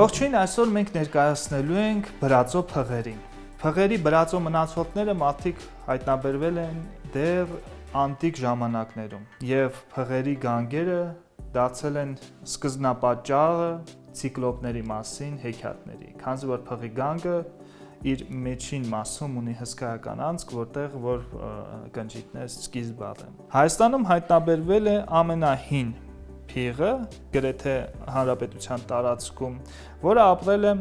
Ողջույն, այսօր մենք ներկայացնելու ենք բրածո փղերին։ Փղերի բրածո մնացորդները մարդիկ հայտնաբերվել են դեռ անտիկ ժամանակներում եւ փղերի գանգերը դարձել են սկզբնապատճառը ցիկլոպների մասին հեքիաթների, քանզի որ փղի գանգը իր մեջին մասում ունի հսկայական անցք, որտեղ որ կնճիթներ սկիզբ առեն։ Հայաստանում հայտնաբերվել է ամենահին փիղը գրեթե հանրապետության տարածքում, որը ապրել է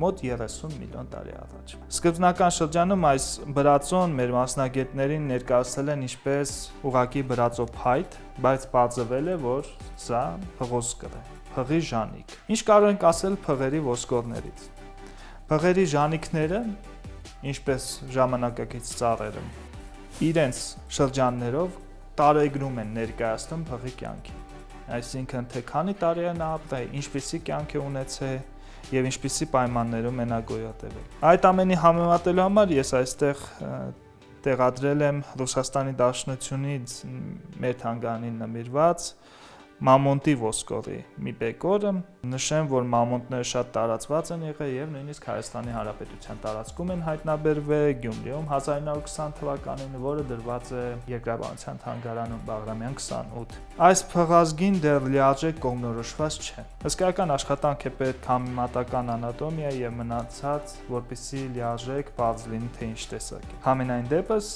մոտ 30 միլիոն տարի առաջ։ Սկզբնական շրջանում այս բրածոն մեր մասնագետներին ներկայացել են ինչպես ուղղակի բրածո փայտ, բայց պարզվել է, որ սա փղոսկր է, փղի ժանիք։ Ինչ կարող ենք ասել փղերի ոսկորներից։ Փղերի ժանիքները, ինչպես ժամանակակից ծառերը, իրենց շրջաններով տարեգրում են ներկայացնում փղի կյանքին։ Այսինքն թե քանի տարի է նա ապրել, ինչպիսի կյանք է ունեցել եւ ինչպիսի պայմաններում է նա գոյատևել։ Այդ ամենի համեմատելու համար ես այստեղ տեղադրել եմ Ռուսաստանի Դաշնությունից մեր թանգարանին նվիրված մամոնտի ոսկորի մի բեկորը, նշեմ, որ մամոնտները շատ տարածված են եղել եւ նույնիսկ Հայաստանի Հանրապետության տարածքում են հայտնաբերվել, Գյումրիում 1920 թվականին, որը դրված է Երկրաբանության թանգարանում Բաղրամյան 28։ Այս փղազգին դեռ լիարժեք կողմնորոշված չէ։ Հսկայական աշխատանք է պետք համեմատական անատոմիա եւ մնացած, որպեսզի լիարժեք բաց լինի թե ինչ տեսակ է։ Համենայն դեպս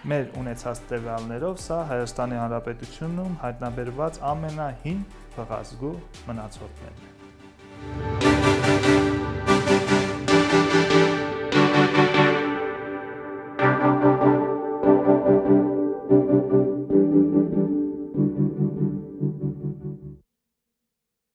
մեր ունեցած տվյալներով սա Հայաստանի Հանրապետությունում հայտնաբերված ամենահին փղազգու մնացորդներն են։